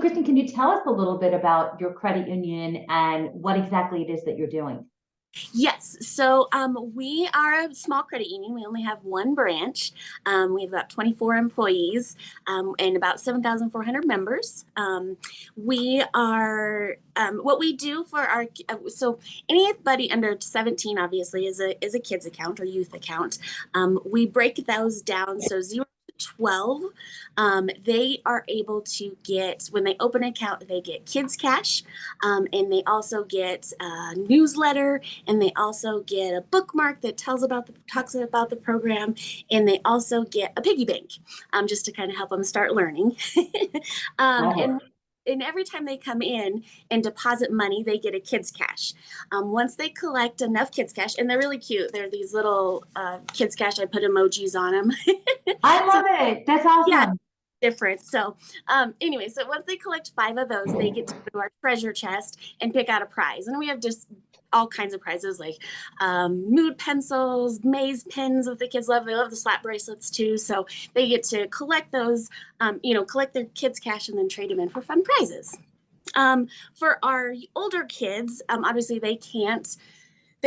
Kristen, can you tell us a little bit about your credit union and what exactly it is that you're doing? Yes, so we are a small credit union. We only have one branch. We have about 24 employees and about 7,400 members. We are what we do for our so anybody under 17 obviously is a kids account or youth account. We break those down so 0 to 12, they are able to get, when they open an account, they get kids cash, and they also get a newsletter, and they also get a bookmark that talks about the program, and they also get a piggy bank, just to kind of help them start learning. um, Wow. and and every time they come in and deposit money, they get a kids cash. Once they collect enough kids cash, and they're really cute, they're these little kids cash. I put emojis on them. I So love it. That's yeah, awesome. different. So anyway, so once they collect 5 of those, they get to go to our treasure chest and pick out a prize. And we have just all kinds of prizes like mood pencils, maze pins that the kids love. They love the slap bracelets too. So they get to collect those, collect their kids cash and then trade them in for fun prizes. For our older kids, obviously they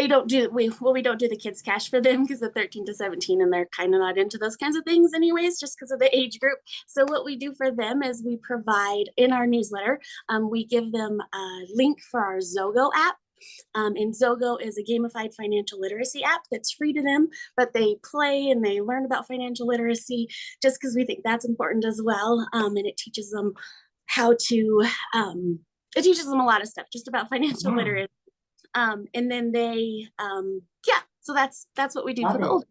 don't do we don't do the kids cash for them because they're 13 to 17 and they're kind of not into those kinds of things anyways, just because of the age group. So what we do for them is we provide in our newsletter, we give them a link for our Zogo app. And Zogo is a gamified financial literacy app that's free to them, but they play and they learn about financial literacy just because we think that's important as well. And it teaches them how to it teaches them a lot of stuff just about financial Yeah, literacy. And then yeah, so that's what we do for love the it. old.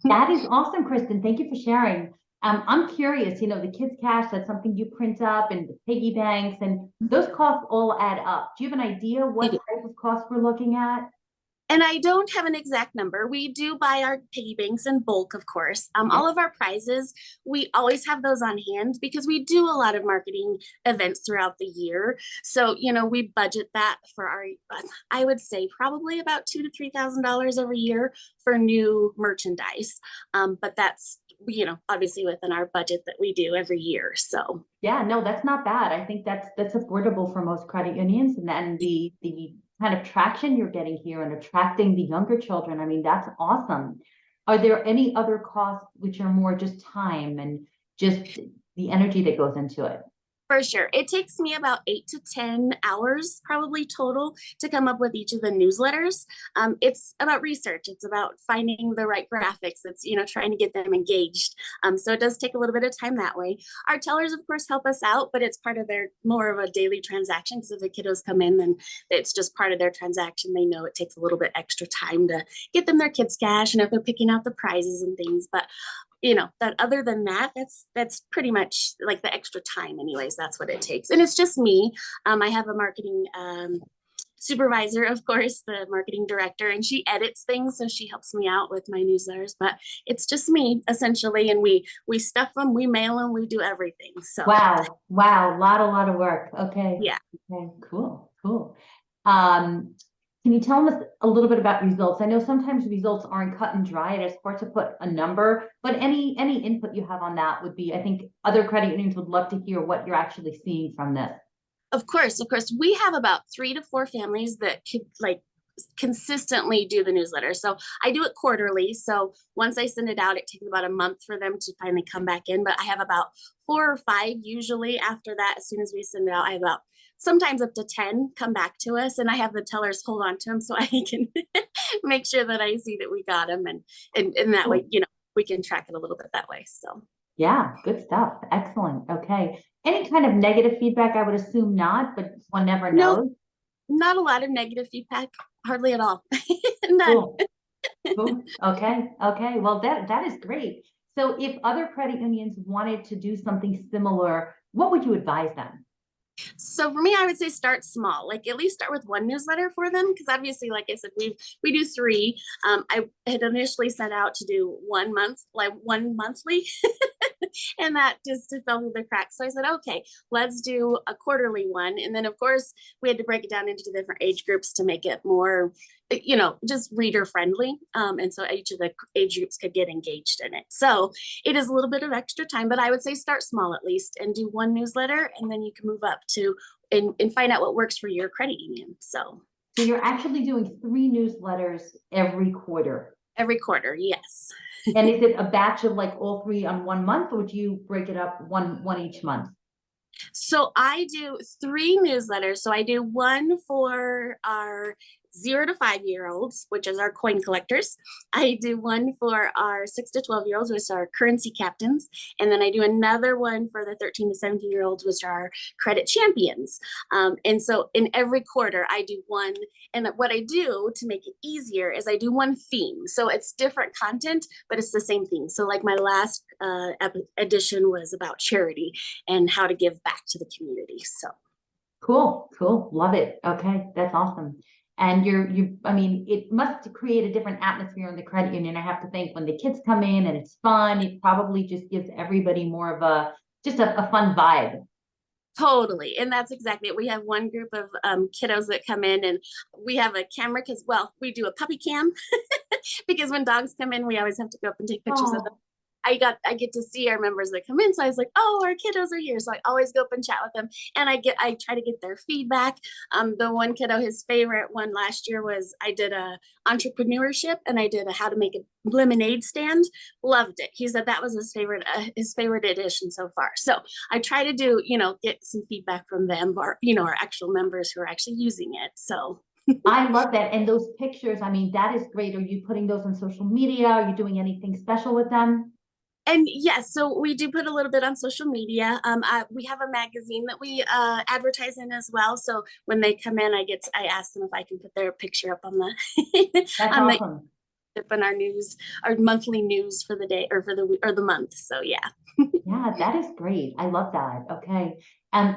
That is awesome, Kristen. Thank you for sharing. I'm curious, the kids' cash, that's something you print up and the piggy banks, and those costs all add up. Do you have an idea what type of costs we're looking at? And I don't have an exact number. We do buy our piggy banks in bulk, of course. All Yep. of our prizes, we always have those on hand because we do a lot of marketing events throughout the year. So, we budget that for I would say probably about $2,000 to $3,000 every year for new merchandise. But that's, obviously within our budget that we do every year. So, Yeah, no, that's not bad. I think that's affordable for most credit unions, and then the kind of traction you're getting here and attracting the younger children. I mean, that's awesome. Are there any other costs which are more just time and just the energy that goes into it? for sure. It takes me about 8 to 10 hours, probably total, to come up with each of the newsletters. It's about research. It's about finding the right graphics. It's, trying to get them engaged. So it does take a little bit of time that way. Our tellers, of course, help us out, but it's part of their more of a daily transaction because if the kiddos come in, then it's just part of their transaction. They know it takes a little bit extra time to get them their kids cash and if they're picking out the prizes and things. But that other than that, that's pretty much like the extra time anyways. That's what it takes, and it's just me. I have a marketing supervisor, of course, the marketing director, and she edits things, so she helps me out with my newsletters, but it's just me essentially, and we stuff them, we mail them, we do everything. So Wow, wow, lot of work. Okay, yeah. okay, cool, cool. Um, can you tell us a little bit about results? I know sometimes results aren't cut and dry, and it's hard to put a number, but any input you have on that would be, I think other credit unions would love to hear what you're actually seeing from this. Of course, we have about 3 to 4 families that could like consistently do the newsletter. So I do it quarterly. So once I send it out, it takes about a month for them to finally come back in. But I have about 4 or 5 usually after that. As soon as we send it out, I have about sometimes up to 10 come back to us, and I have the tellers hold on to them so I can make sure that I see that we got them, and that way, Cool. we can track it a little bit that way. So Yeah, good stuff. Excellent. Okay. Any kind of negative feedback, I would assume not, but one never no, knows. not a lot of negative feedback, hardly at all. None. Cool. Cool. Okay. Okay. Well, that is great. So if other credit unions wanted to do something similar, what would you advise them? So for me, I would say start small. Like at least start with one newsletter for them, because obviously, like I said, we do 3. I had initially set out to do 1 month, like one monthly, and that just fell through the cracks. So I said, okay, let's do a quarterly one, and then of course we had to break it down into the different age groups to make it more just reader friendly. And so each of the age groups could get engaged in it. So it is a little bit of extra time, but I would say start small at least and do one newsletter, and then you can move up to and find out what works for your credit union. So you're actually doing 3 newsletters every quarter. every quarter, yes. And is it a batch of like all 3 on 1 month, or do you break it up one each month? So I do 3 newsletters. So I do one for our 0 to 5-year-olds, which is our coin collectors. I do one for our 6 to 12-year-olds, which are currency captains. And then I do another one for the 13 to 17-year-olds, which are credit champions. And so in every quarter, I do one. And what I do to make it easier is I do one theme. So it's different content, but it's the same thing. So like my last edition was about charity and how to give back to the community. So cool. Love it. Okay, that's awesome. And I mean, it must create a different atmosphere in the credit union. I have to think when the kids come in and it's fun, it probably just gives everybody more of a fun vibe. Totally. And that's exactly it. We have one group of kiddos that come in, and we have a camera because, well, we do a puppy cam because when dogs come in, we always have to go up and take pictures of them. I get to see our members that come in. So I was like, oh, our kiddos are here. So I always go up and chat with them, and I try to get their feedback. The one kiddo, his favorite one last year was I did a entrepreneurship, and I did a how to make a lemonade stand. Loved it. He said that was his favorite edition so far. So I try to do, get some feedback from them, or, our actual members who are actually using it. So I love that. And those pictures, I mean, that is great. Are you putting those on social media? Are you doing anything special with them? And yes, so we do put a little bit on social media. We have a magazine that we advertise in as well. So when they come in, I ask them if I can put their picture up on the That's awesome. On our monthly news for the day or for the month. So yeah. Yeah, that is great. I love that. Okay.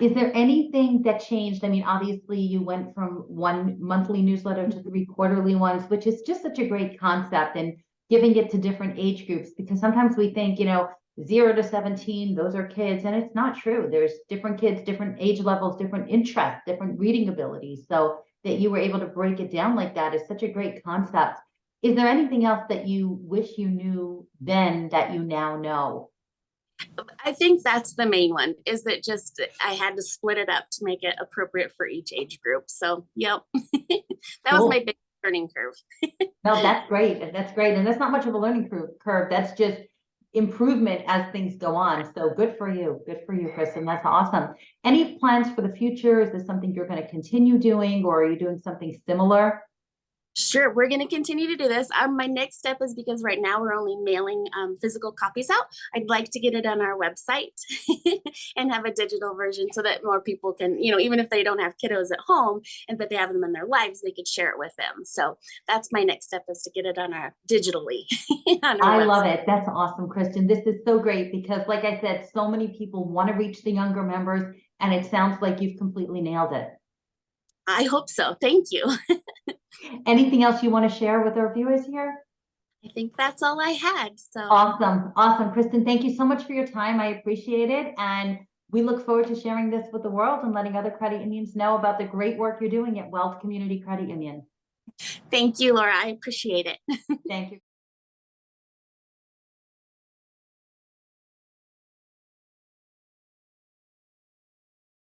Is there anything that changed? I mean, obviously you went from 1 monthly newsletter to 3 quarterly ones, which is just such a great concept, and giving it to different age groups, because sometimes we think, 0 to 17, those are kids, and it's not true. There's different kids, different age levels, different interests, different reading abilities. So that you were able to break it down like that is such a great concept. Is there anything else that you wish you knew then that you now know? I think that's the main one, is that just I had to split it up to make it appropriate for each age group. So yep. That was my big learning curve. No, that's great. That's great. And that's not much of a learning curve. That's just improvement as things go on. So good for you. Good for you, Kristen. That's awesome. Any plans for the future? Is this something you're going to continue doing, or are you doing something similar? Sure, we're going to continue to do this. My next step is, because right now we're only mailing physical copies out. I'd like to get it on our website and have a digital version so that more people can, even if they don't have kiddos at home, but they have them in their lives, they could share it with them. So that's my next step, is to get it on our digitally. I love it. That's awesome, Kristen. This is so great because, like I said, so many people want to reach the younger members, and it sounds like you've completely nailed it. I hope so. Thank you. Anything else you want to share with our viewers here? I think that's all I had. So awesome, Kristen. Thank you so much for your time. I appreciate it, and we look forward to sharing this with the world and letting other credit unions know about the great work you're doing at Weld Community Credit Union. Thank you, Laura. I appreciate it. Thank you.